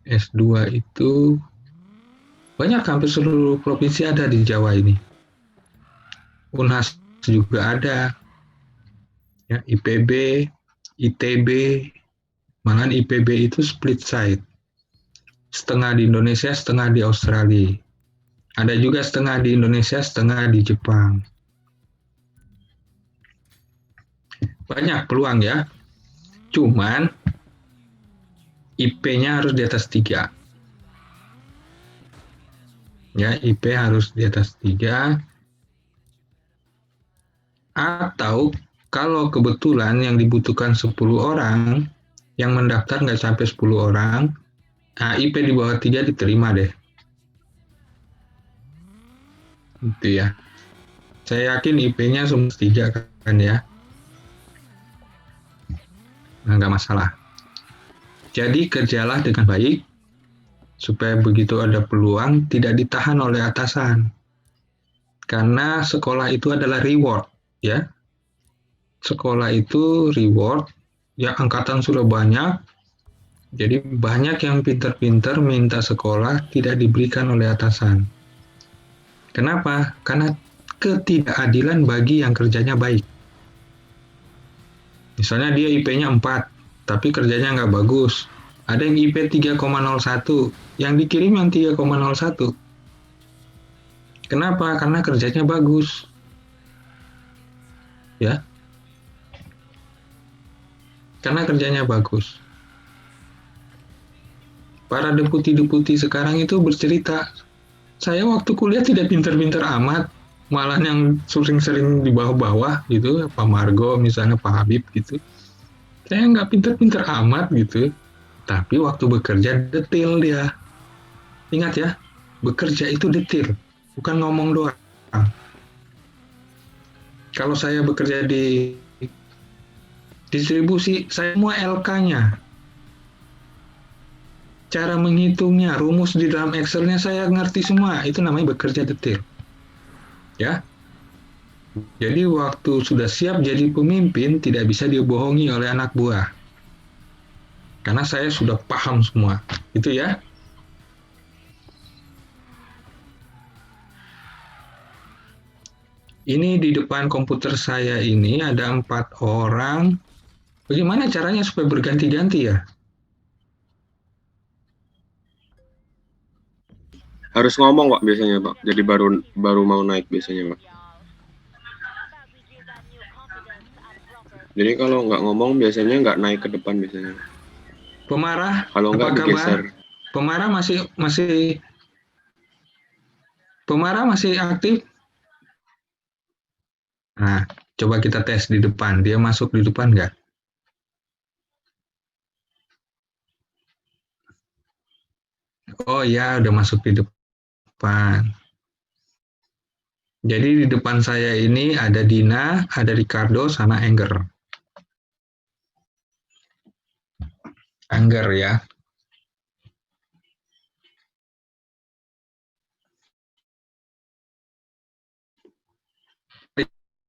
S2 itu banyak, hampir seluruh provinsi ada di Jawa ini. Unhas juga ada, ya, IPB, ITB, malahan IPB itu split side. Setengah di Indonesia, setengah di Australia. Ada juga setengah di Indonesia, setengah di Jepang. Banyak peluang ya. Cuman IP-nya harus di atas 3. Ya, IP harus di atas 3. Atau kalau kebetulan yang dibutuhkan 10 orang, yang mendaftar nggak sampai 10 orang, nah IP di bawah 3 diterima deh. Gitu ya. Saya yakin IP-nya semua 3 kan ya. Nah, nggak masalah. Jadi kerjalah dengan baik, supaya begitu ada peluang tidak ditahan oleh atasan. Karena sekolah itu adalah reward, ya. Sekolah itu reward, ya angkatan sudah banyak, jadi banyak yang pintar-pintar minta sekolah tidak diberikan oleh atasan. Kenapa? Karena ketidakadilan bagi yang kerjanya baik. Misalnya dia IP-nya 4, tapi kerjanya nggak bagus. Ada yang IP 3,01, yang dikirim yang 3,01. Kenapa? Karena kerjanya bagus. Ya, karena kerjanya bagus. Para deputi-deputi sekarang itu bercerita, saya waktu kuliah tidak pintar-pintar amat, malah yang sering-sering di bawah-bawah gitu, Pak Margo misalnya, Pak Habib gitu. Saya nggak pintar-pintar amat gitu, tapi waktu bekerja detail dia. Ingat ya, bekerja itu detail, bukan ngomong doang. Kalau saya bekerja di distribusi, saya semua LK-nya, cara menghitungnya, rumus di dalam Excel-nya saya ngerti semua. Itu namanya bekerja detail. Ya, jadi waktu sudah siap jadi pemimpin, tidak bisa dibohongi oleh anak buah. Karena saya sudah paham semua. Itu ya. Ini di depan komputer saya ini ada 4 orang. Bagaimana caranya supaya berganti-ganti ya? Harus ngomong Pak biasanya Pak. Jadi baru baru mau naik biasanya Pak. Jadi kalau nggak ngomong biasanya nggak naik ke depan biasanya. Pemarah, Kalau apa nggak kabar? digeser. Pemarah masih masih Pemarah masih aktif? Nah, coba kita tes di depan. Dia masuk di depan nggak? Oh ya, udah masuk di depan. Jadi di depan saya ini ada Dina, ada Ricardo, sama Engger. Angger ya.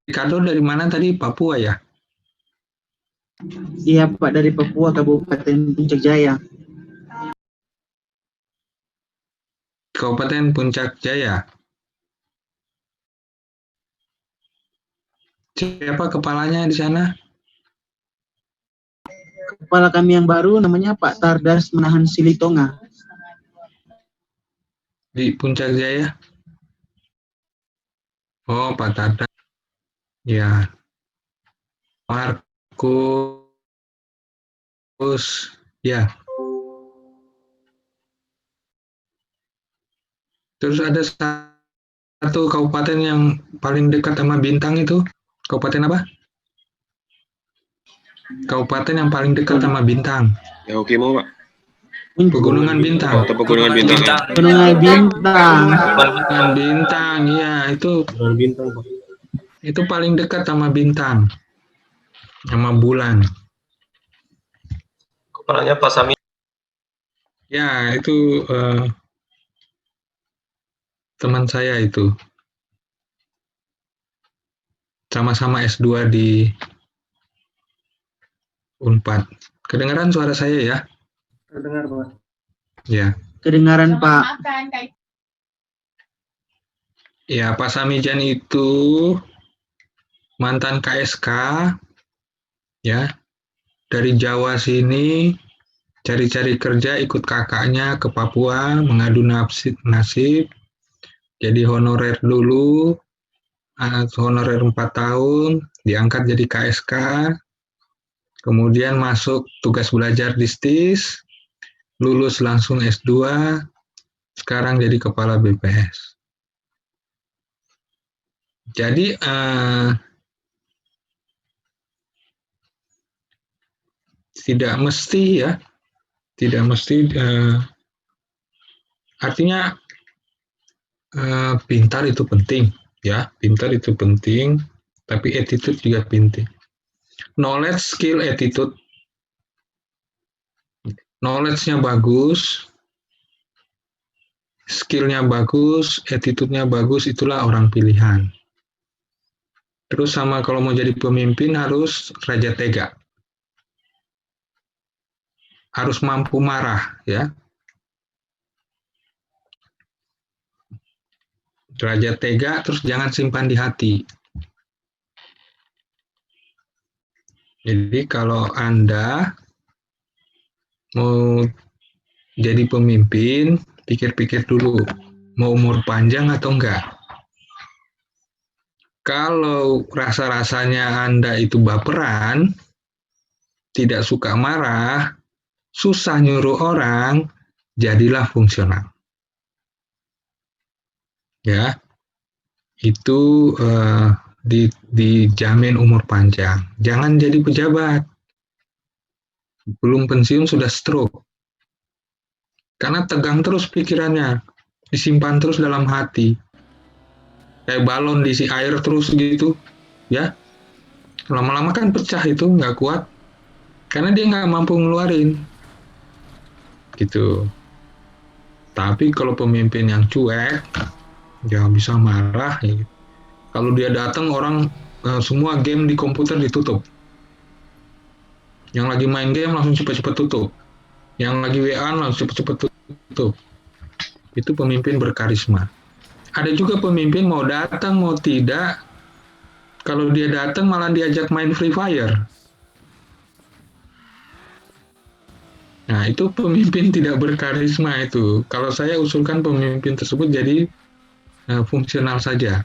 Ricardo dari mana tadi? Papua ya? Iya Pak, dari Papua, Kabupaten Puncak Jaya. Kabupaten Puncak Jaya. Siapa kepalanya di sana? Kepala kami yang baru namanya Pak Tardas Menahan Silitonga. Di Puncak Jaya? Oh, Pak Tata. Ya, Markus. Ya, terus ada satu kabupaten yang paling dekat sama Bintang itu. Kabupaten apa? Kabupaten yang paling dekat sama Bintang. Ya oke mau Pak. Pegunungan Bintang. Oh, atau pegunungan bintang ya. Pegunungan Bintang. Pegunungan Bintang, ya Pegunungan bintang Pak. itu paling dekat sama Bintang, sama bulan. Kepalanya Pak Sami. Ya, itu teman saya itu. Sama-sama S2 di Unpad. Kedengaran suara saya ya? Terdengar Pak. Ya, Kedengaran Pak. ya Pak Samijan itu mantan KSK, ya, dari Jawa sini cari-cari kerja ikut kakaknya ke Papua mengadu nasib, jadi honorer dulu, honorer 4 tahun, diangkat jadi KSK, kemudian masuk tugas belajar di STIS, lulus langsung S2, sekarang jadi kepala BPS. Jadi tidak mesti ya, tidak mesti artinya pintar itu penting ya, pintar itu penting, tapi attitude juga penting. Knowledge, skill, attitude. Knowledge-nya bagus, skill-nya bagus, attitude-nya bagus, itulah orang pilihan. Terus sama kalau mau jadi pemimpin harus raja tega. Harus mampu marah ya. Raja tega, terus jangan simpan di hati. Jadi kalau Anda mau jadi pemimpin, pikir-pikir dulu, mau umur panjang atau enggak. Kalau rasa-rasanya Anda itu baperan, tidak suka marah, susah nyuruh orang, jadilah fungsional. Ya, itu dijamin umur panjang. Jangan jadi pejabat. Belum pensiun sudah stroke. Karena tegang terus pikirannya, disimpan terus dalam hati. Kayak balon diisi air terus gitu, ya. Lama-lama kan pecah itu, nggak kuat. Karena dia nggak mampu ngeluarin. Gitu. Tapi kalau pemimpin yang cuek, dia bisa marah. Ya. Kalau dia datang orang semua game di komputer ditutup. Yang lagi main game langsung cepet-cepet tutup. Yang lagi WA langsung cepet-cepet tutup. Itu pemimpin berkarisma. Ada juga pemimpin mau datang mau tidak, kalau dia datang malah diajak main Free Fire. Nah, itu pemimpin tidak berkarisma itu. Kalau saya usulkan pemimpin tersebut jadi fungsional saja.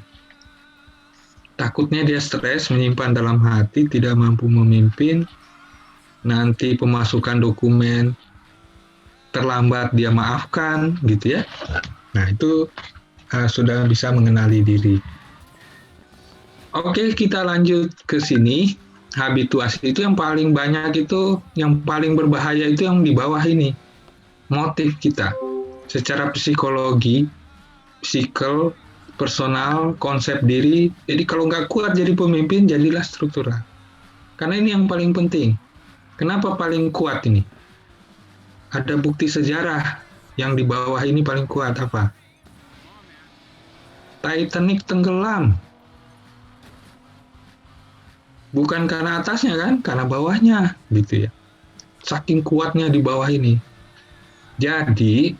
Takutnya dia stres, menyimpan dalam hati, tidak mampu memimpin, nanti pemasukan dokumen terlambat dia maafkan, gitu ya. Nah, itu sudah bisa mengenali diri. Oke, kita lanjut ke sini. Habituasi itu yang paling banyak itu, yang paling berbahaya itu yang di bawah ini. Motif kita. Secara psikologi, psikel, personal, konsep diri. Jadi kalau nggak kuat jadi pemimpin, jadilah struktural. Karena ini yang paling penting. Kenapa paling kuat ini? Ada bukti sejarah yang di bawah ini paling kuat apa? Titanic tenggelam. Bukan karena atasnya kan, karena bawahnya gitu ya. Saking kuatnya di bawah ini. Jadi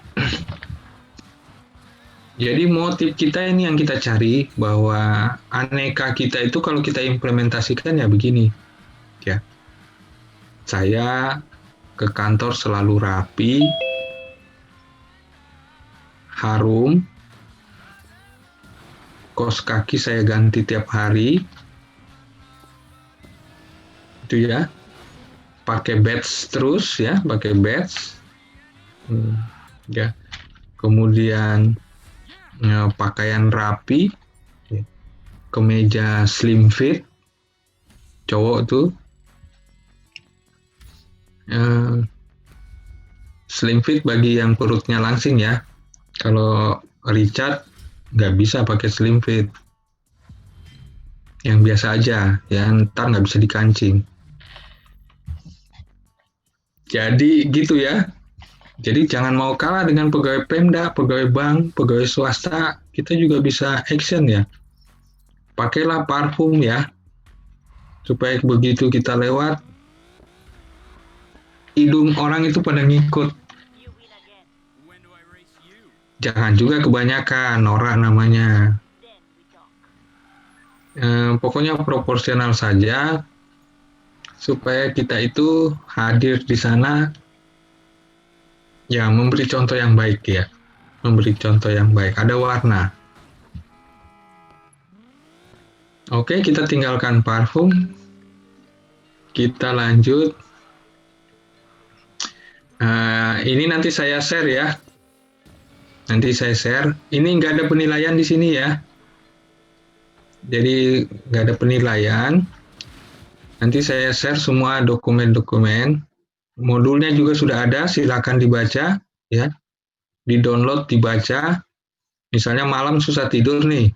motif kita ini yang kita cari, bahwa aneka kita itu kalau kita implementasikan ya begini. Ya. Saya ke kantor selalu rapi, harum, kaos kaki saya ganti tiap hari, itu ya, pakai badge terus ya, pakai badge, ya, kemudian pakaian rapi, ya. Kemeja slim fit, cowok tuh, slim fit bagi yang perutnya langsing ya, kalau Richard nggak bisa pakai slim fit, yang biasa aja ya, ntar nggak bisa dikancing. Jadi gitu ya. Jadi jangan mau kalah dengan pegawai Pemda, pegawai bank, pegawai swasta. Kita juga bisa action ya. Pakailah parfum ya. Supaya begitu kita lewat, hidung orang itu pada ngikut. Jangan juga kebanyakan, norak namanya. Pokoknya proporsional saja supaya kita itu hadir di sana, ya memberi contoh yang baik ya, memberi contoh yang baik. Ada warna. Oke, kita tinggalkan parfum. Kita lanjut. Ini nanti saya share ya. Nanti saya share. Ini nggak ada penilaian di sini ya. Jadi nggak ada penilaian. Nanti saya share semua dokumen-dokumen. Modulnya juga sudah ada. Silakan dibaca ya. Di-download, dibaca. Misalnya malam susah tidur nih.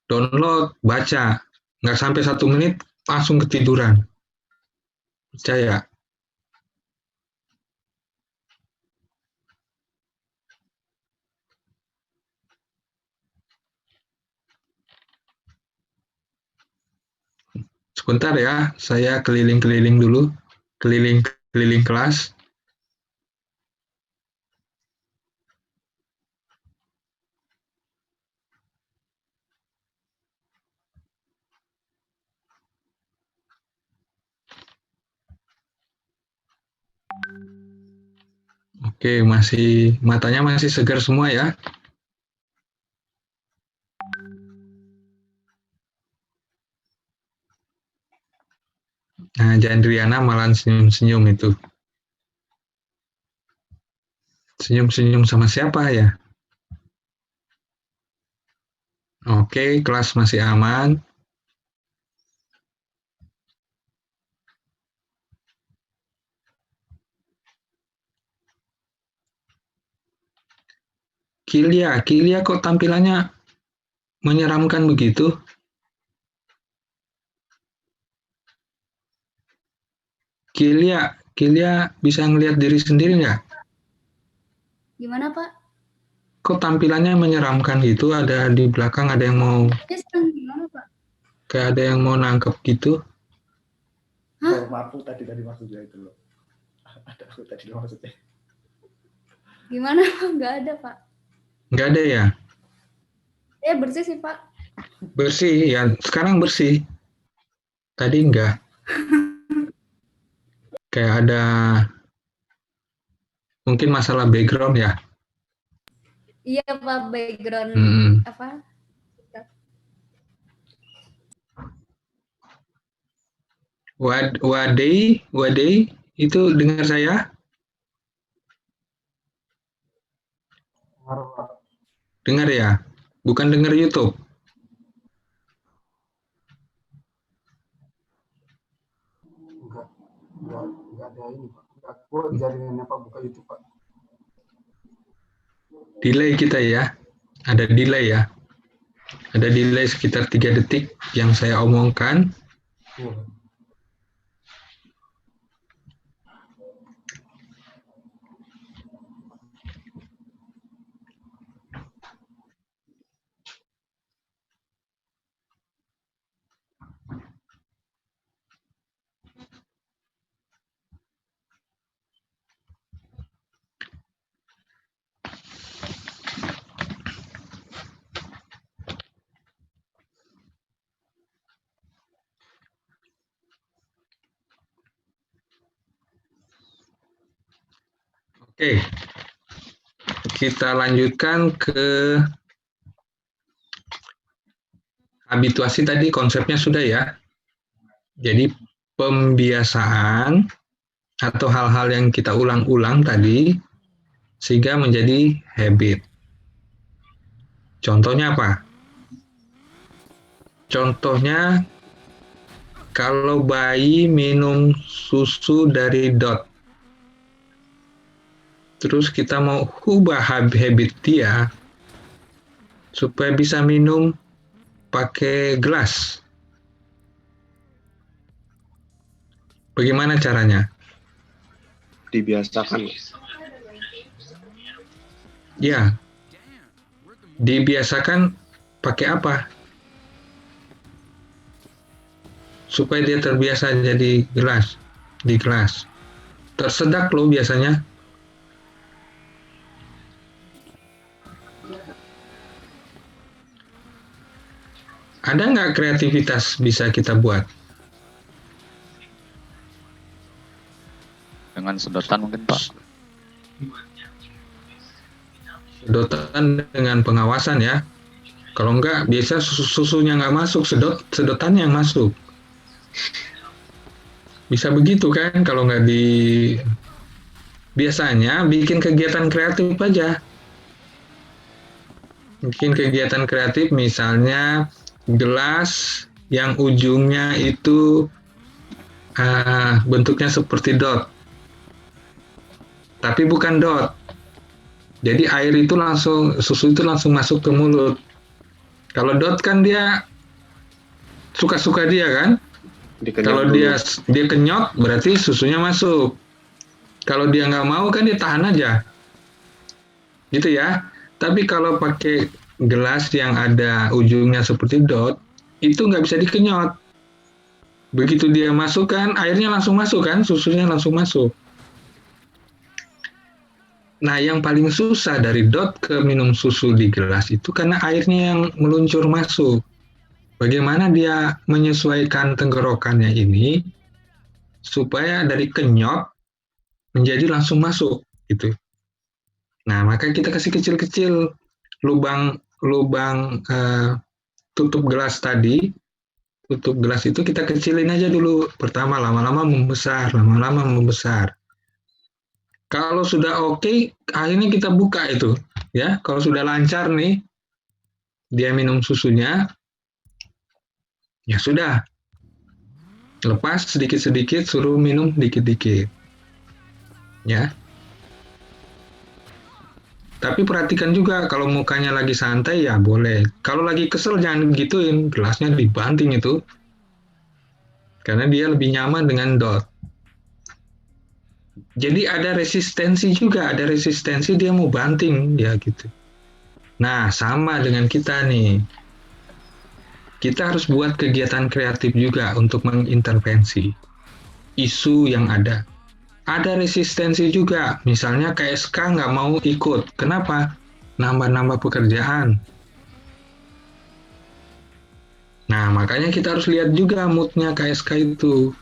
Download, baca. Nggak sampai 1 menit langsung ketiduran. Percaya. Sebentar ya, saya keliling-keliling dulu, keliling-keliling kelas. Oke, matanya masih segar semua ya. Nah, Jandriana malah senyum-senyum itu. Senyum-senyum sama siapa ya? Oke, kelas masih aman. Kilia kok tampilannya menyeramkan begitu? Kilia bisa ngelihat diri sendiri nggak? Gimana, Pak? Kok tampilannya menyeramkan gitu? Ada di belakang ada yang mau Dia sedang gimana, Pak? kayak ada yang mau nangkep gitu? Hah? Maaf tadi maksudnya itu loh. Ada aku tadi maksudnya. Gimana, Pak? Nggak ada, Pak. Nggak ada ya? Ya bersih sih, Pak. Bersih ya, sekarang bersih. Tadi enggak. Kayak ada mungkin masalah background ya. Iya, Pak, background apa? Wadei itu dengar saya? Dengar ya? Bukan dengar YouTube. Enggak ada ini, Pak. Aku jaringannya Pak buka YouTube, Pak. Delay kita ya. Ada delay ya. Ada delay sekitar 3 detik yang saya omongkan. Oke. Kita lanjutkan ke habituasi tadi, konsepnya sudah ya. Jadi pembiasaan atau hal-hal yang kita ulang-ulang tadi sehingga menjadi habit. Contohnya apa? Contohnya kalau bayi minum susu dari dot, terus kita mau ubah habit dia supaya bisa minum pakai gelas. Bagaimana caranya? Dibiasakan. Ya, dibiasakan pakai apa? Supaya dia terbiasa jadi di gelas. Tersedak loh biasanya. Ada nggak kreativitas bisa kita buat? Dengan sedotan mungkin Pak. Sedotan dengan pengawasan ya. Kalau enggak, biasa susunya nggak masuk, sedotannya yang masuk. Bisa begitu kan kalau nggak biasanya bikin kegiatan kreatif aja. Bikin kegiatan kreatif misalnya gelas yang ujungnya itu bentuknya seperti dot. Tapi bukan dot. Jadi susu itu langsung masuk ke mulut. Kalau dot kan dia suka-suka dia kan. Kalau dia kenyot berarti susunya masuk. Kalau dia nggak mau kan dia tahan aja. Gitu ya. Tapi kalau pakai gelas yang ada ujungnya seperti dot, itu nggak bisa dikenyot. Begitu dia masukkan, airnya langsung masuk kan, susunya langsung masuk. Nah, yang paling susah dari dot ke minum susu di gelas itu karena airnya yang meluncur masuk. Bagaimana dia menyesuaikan tenggorokannya ini supaya dari kenyot menjadi langsung masuk gitu. Nah, maka kita kasih kecil-kecil lubang tutup gelas tadi. Tutup gelas itu kita kecilin aja dulu. Pertama lama-lama membesar. Kalau sudah oke, akhirnya kita buka itu, ya. Kalau sudah lancar nih, dia minum susunya, ya sudah. Lepas sedikit-sedikit, suruh minum dikit-dikit, ya. Tapi perhatikan juga kalau mukanya lagi santai ya boleh. Kalau lagi kesel jangan gituin, gelasnya dibanting itu. Karena dia lebih nyaman dengan dot. Jadi ada resistensi juga, ada resistensi dia mau banting ya gitu. Nah, sama dengan kita nih. Kita harus buat kegiatan kreatif juga untuk mengintervensi isu yang ada. Ada resistensi juga, misalnya KSK nggak mau ikut. Kenapa? Nambah-nambah pekerjaan. Nah, makanya kita harus lihat juga moodnya KSK itu.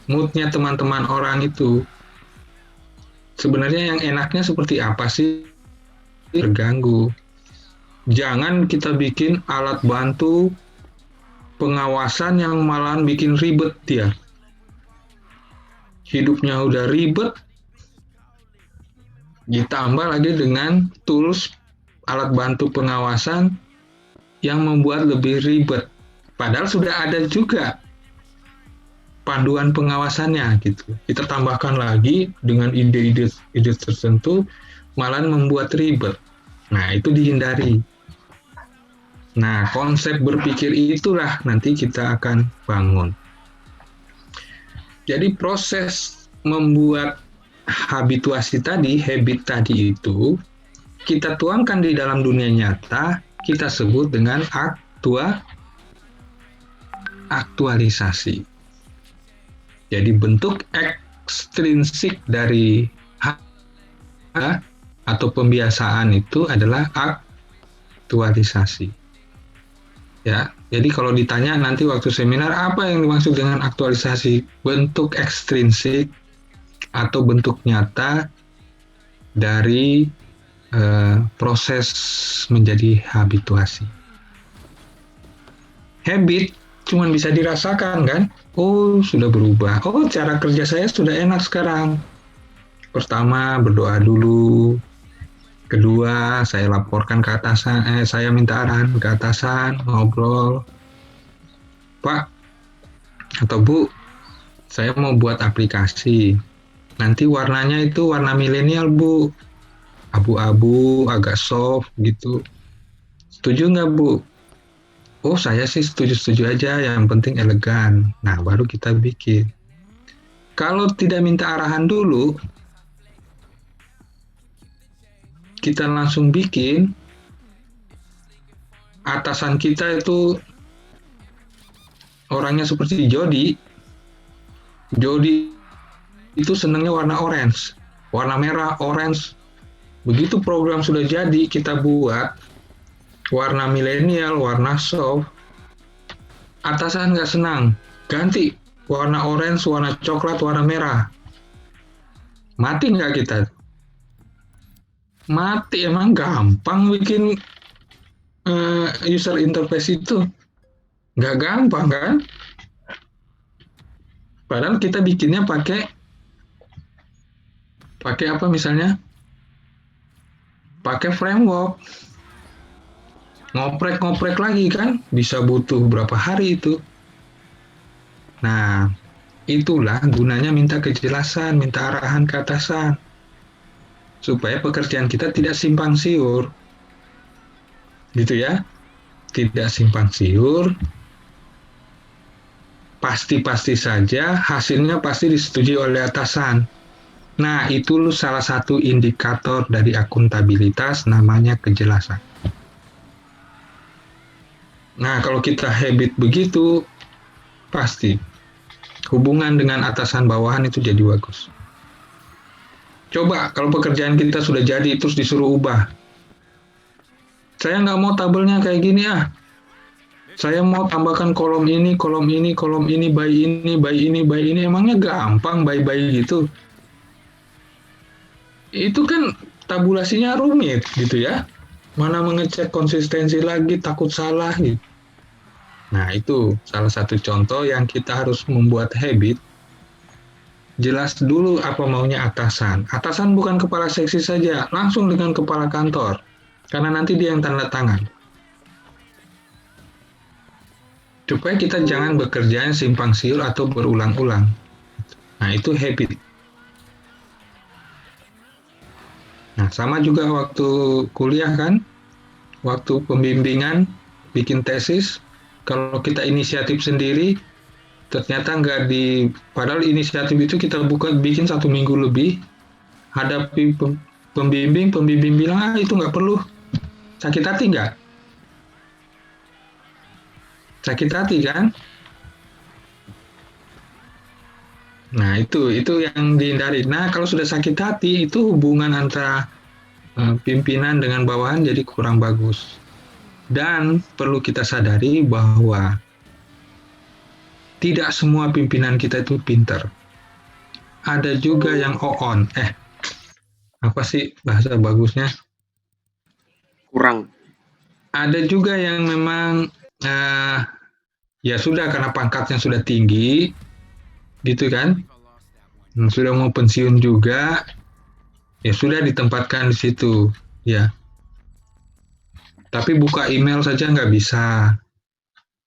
Moodnya teman-teman orang itu. Sebenarnya yang enaknya seperti apa sih? Terganggu. Jangan kita bikin alat bantu pengawasan yang malahan bikin ribet dia. Hidupnya udah ribet, ditambah lagi dengan tools alat bantu pengawasan yang membuat lebih ribet. Padahal sudah ada juga panduan pengawasannya gitu. Kita tambahkan lagi dengan ide-ide tertentu, malah membuat ribet. Nah, itu dihindari. Nah, konsep berpikir itulah nanti kita akan bangun. Jadi proses membuat habituasi tadi, habit tadi itu, kita tuangkan di dalam dunia nyata, kita sebut dengan aktualisasi. Jadi bentuk ekstrinsik dari atau pembiasaan itu adalah aktualisasi. Ya, jadi kalau ditanya nanti waktu seminar apa yang dimaksud dengan aktualisasi, bentuk ekstrinsik atau bentuk nyata dari proses menjadi habituasi. Habit cuma bisa dirasakan kan? Oh, sudah berubah. Oh, cara kerja saya sudah enak sekarang. Pertama, berdoa dulu. Kedua, saya laporkan ke atasan, saya minta arahan ke atasan, ngobrol. Pak atau Bu, saya mau buat aplikasi. Nanti warnanya itu warna milenial, Bu. Abu-abu, agak soft gitu. Setuju nggak, Bu? Oh, saya sih setuju-setuju aja, yang penting elegan. Nah, baru kita bikin. Kalau tidak minta arahan dulu, kita langsung bikin, atasan kita itu orangnya seperti Jody. Jody itu senangnya warna orange, warna merah, orange. Begitu program sudah jadi, kita buat warna milenial, warna soft, atasan nggak senang, ganti warna orange, warna coklat, warna merah. Mati nggak kita? Mati, emang gampang bikin user interface itu. Nggak gampang kan? Padahal kita bikinnya pakai apa misalnya? Pakai framework. Ngoprek-ngoprek lagi kan, bisa butuh berapa hari itu. Nah, itulah gunanya minta kejelasan, minta arahan ke atasan. Supaya pekerjaan kita tidak simpang siur. Gitu ya. Tidak simpang siur. Pasti-pasti saja hasilnya pasti disetujui oleh atasan. Nah, itu salah satu indikator dari akuntabilitas, namanya kejelasan. Nah, kalau kita habit begitu, pasti hubungan dengan atasan bawahan itu jadi bagus. Coba kalau pekerjaan kita sudah jadi, terus disuruh ubah. Saya nggak mau tabelnya kayak gini ah. Saya mau tambahkan kolom ini, kolom ini, kolom ini, by ini, by ini, by ini. Emangnya gampang by gitu? Itu kan tabulasinya rumit gitu ya. Mana mengecek konsistensi lagi, takut salah gitu. Nah, itu salah satu contoh yang kita harus membuat habit. Jelas dulu apa maunya atasan. Atasan bukan kepala seksi saja, langsung dengan kepala kantor. Karena nanti dia yang tanda tangan. Supaya kita jangan bekerja yang simpang siur atau berulang-ulang. Nah, itu habit. Nah, sama juga waktu kuliah kan, waktu pembimbingan, bikin tesis, kalau kita inisiatif sendiri, ternyata padahal inisiatif itu kita bikin 1 minggu lebih, hadapi pembimbing bilang, itu nggak perlu. Sakit hati nggak? Sakit hati kan? Nah, itu yang dihindari. Nah, kalau sudah sakit hati, itu hubungan antara pimpinan dengan bawahan jadi kurang bagus. Dan perlu kita sadari bahwa tidak semua pimpinan kita itu pintar. Ada juga yang on. Apa sih bahasa bagusnya? Kurang. Ada juga yang memang ya sudah karena pangkatnya sudah tinggi, gitu kan? Sudah mau pensiun juga, ya sudah ditempatkan di situ, ya. Tapi buka email saja nggak bisa,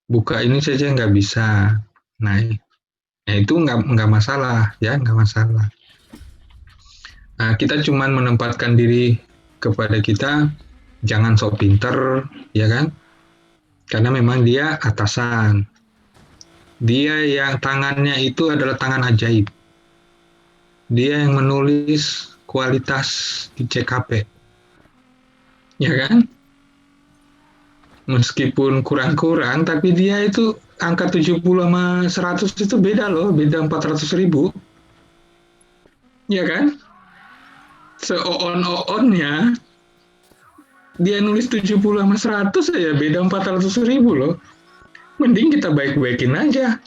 buka ini saja nggak bisa. Nah, itu nggak masalah, ya nggak masalah. Nah, kita cuman menempatkan diri kepada kita, jangan sok pinter, ya kan? Karena memang dia atasan. Dia yang tangannya itu adalah tangan ajaib. Dia yang menulis kualitas di CKP. Ya kan? Meskipun kurang-kurang, tapi dia itu angka 70 sama 100 itu beda loh, beda 400.000. Ya kan? Se-on-onnya, dia nulis 70 sama 100 aja, beda 400.000 loh. Mending kita baik-baikin aja,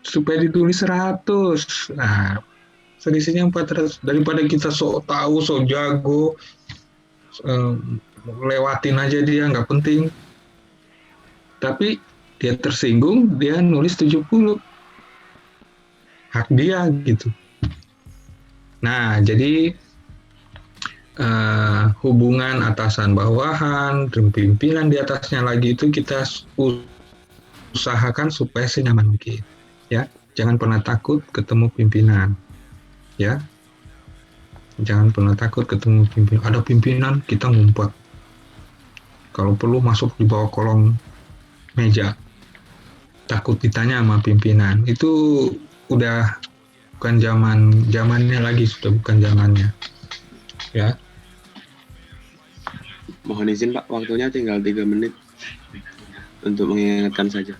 supaya ditulis 100. Nah, selisihnya 400. Daripada kita sok tahu, sok jago, lewatin aja dia, nggak penting. Tapi dia tersinggung, dia nulis 70. Hak dia gitu. Nah, jadi hubungan atasan bawahan, dan pimpinan di atasnya lagi itu kita usahakan supaya senyaman mungkin. Ya, jangan pernah takut ketemu pimpinan. Ya, jangan pernah takut ketemu pimpinan. Ada pimpinan, kita ngumpet. Kalau perlu masuk di bawah kolong meja, takut ditanya sama pimpinan. Itu udah bukan zamannya lagi, sudah bukan zamannya. Ya. Mohon izin Pak, waktunya tinggal 3 menit untuk mengingatkan saja.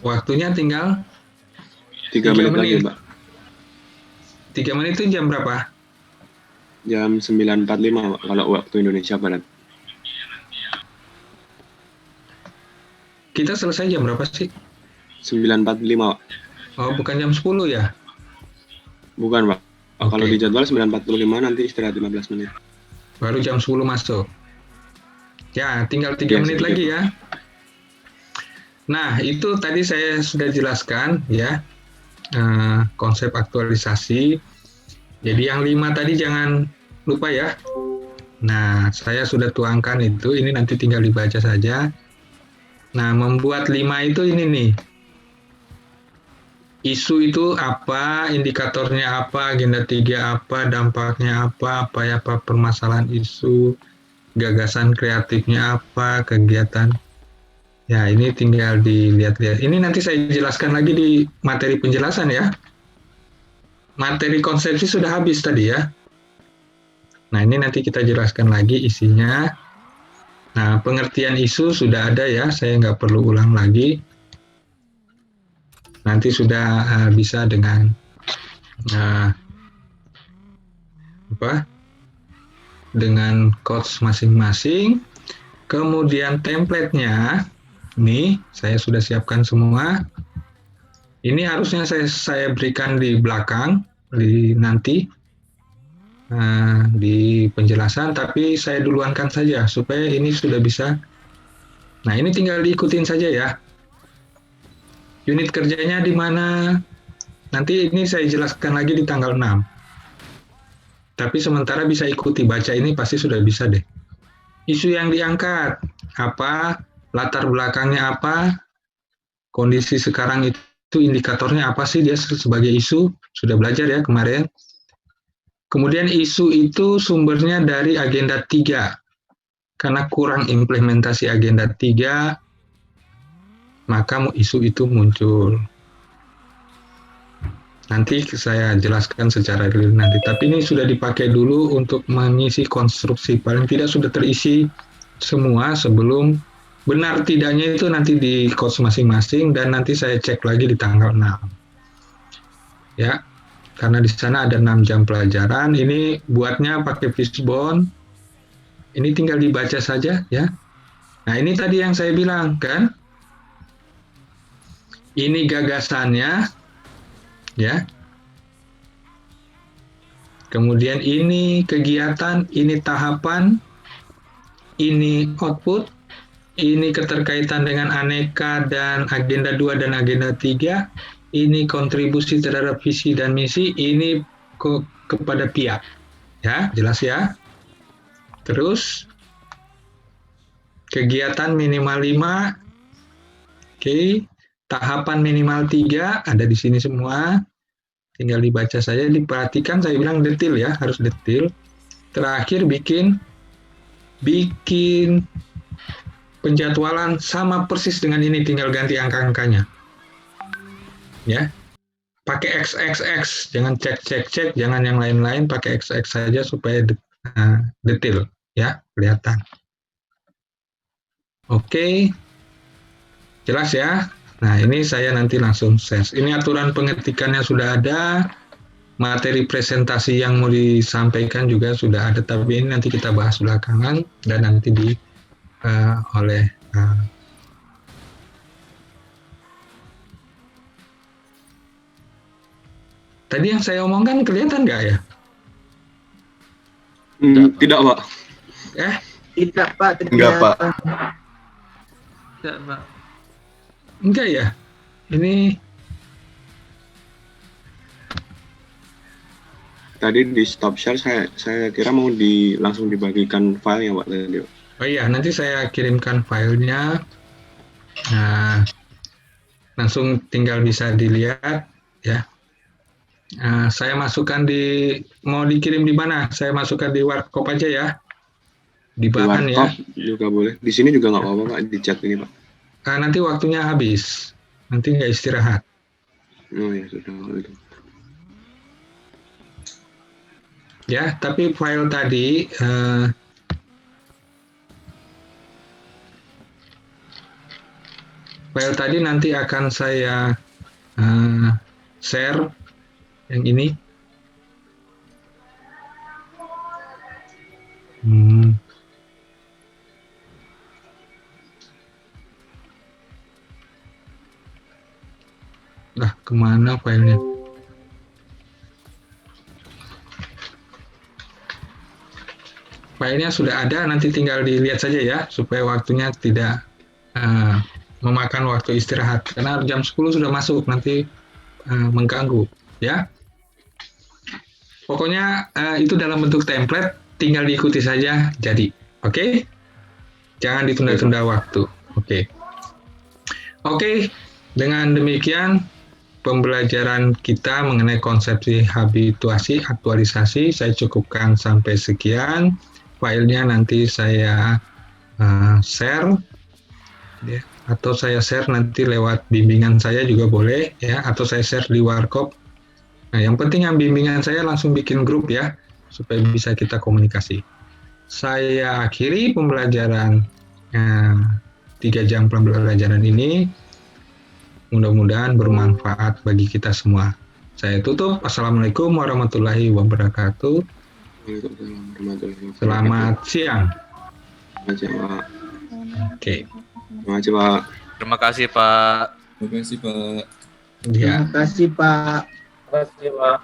Waktunya tinggal 3 menit lagi Pak. 3 menit itu jam berapa? Jam 9.45 Pak, kalau waktu Indonesia Barat. Kita selesai jam berapa sih? 9.45 Pak. Oh, bukan jam 10 ya? Bukan Pak. Kalau Oke. di jadwal 9.45 nanti istirahat 15 menit. Baru jam 10 masuk. Ya, tinggal 3 Ya, menit sedikit, lagi Pak. ya. Nah, itu tadi saya sudah jelaskan ya, konsep aktualisasi. Jadi yang 5 tadi jangan lupa ya. Nah, saya sudah tuangkan itu, ini nanti tinggal dibaca saja. Nah, membuat 5 itu ini nih. Isu itu apa, indikatornya apa, agenda 3 apa, dampaknya apa ya, apa permasalahan isu, gagasan kreatifnya apa, kegiatan. Ya, ini tinggal dilihat-lihat. Ini nanti saya jelaskan lagi di materi penjelasan ya. Materi konsepsi sudah habis tadi ya. Nah, ini nanti kita jelaskan lagi isinya. Nah, pengertian isu sudah ada ya, saya nggak perlu ulang lagi. Nanti sudah bisa dengan apa? Dengan coach masing-masing. Kemudian template-nya, nih saya sudah siapkan semua. Ini harusnya saya berikan di belakang, nanti di penjelasan, tapi saya duluankan saja supaya ini sudah bisa. Nah, ini tinggal diikutin saja ya. Unit kerjanya di mana? Nanti ini saya jelaskan lagi di tanggal 6. Tapi sementara bisa ikuti, baca ini pasti sudah bisa deh. Isu yang diangkat, apa, latar belakangnya apa, kondisi sekarang itu indikatornya apa sih dia sebagai isu, sudah belajar ya kemarin. Kemudian isu itu sumbernya dari agenda 3. Karena kurang implementasi agenda 3, maka isu itu muncul. Nanti saya jelaskan secara real nanti. Tapi ini sudah dipakai dulu untuk mengisi konstruksi. Paling tidak sudah terisi semua sebelum benar tidaknya itu nanti di course masing-masing dan nanti saya cek lagi di tanggal 6. Ya, karena di sana ada 6 jam pelajaran. Ini buatnya pakai fishbone. Ini tinggal dibaca saja ya. Nah, ini tadi yang saya bilang kan. Ini gagasannya ya. Kemudian ini kegiatan, ini tahapan, ini output, ini keterkaitan dengan aneka dan agenda 2 dan agenda 3, ini kontribusi terhadap visi dan misi, ini kepada pihak. Ya, jelas ya. Terus kegiatan minimal 5, oke. Tahapan minimal 3 ada di sini semua. Tinggal dibaca saja, diperhatikan, saya bilang detail ya, harus detail. Terakhir bikin penjadwalan sama persis dengan ini, tinggal ganti angka-angkanya. Ya. Pakai XXX, jangan cek, jangan yang lain-lain, pakai XX saja supaya detail ya, kelihatan. Oke. Jelas ya? Nah, ini saya nanti langsung share. Ini aturan pengetikannya sudah ada, materi presentasi yang mau disampaikan juga sudah ada, tapi ini nanti kita bahas belakangan dan nanti oleh tadi yang saya omongkan kelihatan nggak ya? Tidak, Pak. Tidak, Pak. Enggak, Pak. Tidak, Pak. Enggak ya? Ini Tadi di stop share saya kira mau langsung dibagikan filenya Pak tadi. oh iya, nanti saya kirimkan filenya. Nah, langsung tinggal bisa dilihat ya. Saya masukkan mau dikirim di mana? Saya masukkan di Warkop aja ya. Di bahan ya. Juga boleh. Di sini juga nggak apa-apa Pak, di chat ini Pak. Nanti waktunya habis. Nanti nggak istirahat. Oh ya sudah itu. Ya, tapi file tadi nanti akan saya share yang ini. kemana filenya? Filenya sudah ada, nanti tinggal dilihat saja ya, supaya waktunya tidak memakan waktu istirahat. Karena jam 10 sudah masuk, nanti mengganggu, ya. Pokoknya itu dalam bentuk template, tinggal diikuti saja, jadi. Oke? Jangan ditunda-tunda waktu. Oke. Oke, dengan demikian pembelajaran kita mengenai konsepsi habituasi, aktualisasi, saya cukupkan sampai sekian. Filenya nanti saya share, ya, atau saya share nanti lewat bimbingan saya juga boleh, ya, atau saya share di Warkop. Nah, yang penting yang bimbingan saya langsung bikin grup ya, supaya bisa kita komunikasi. Saya akhiri pembelajaran 3 jam pembelajaran ini. Mudah-mudahan bermanfaat bagi kita semua. Saya tutup. Assalamualaikum warahmatullahi wabarakatuh. Selamat siang. Selamat siang, Pak. Oke. Terima kasih, Pak. Terima kasih, Pak. Ya. Terima kasih Pak. Terima kasih, Pak.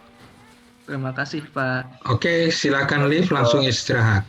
Terima kasih, Pak. Oke, silakan live langsung istirahat.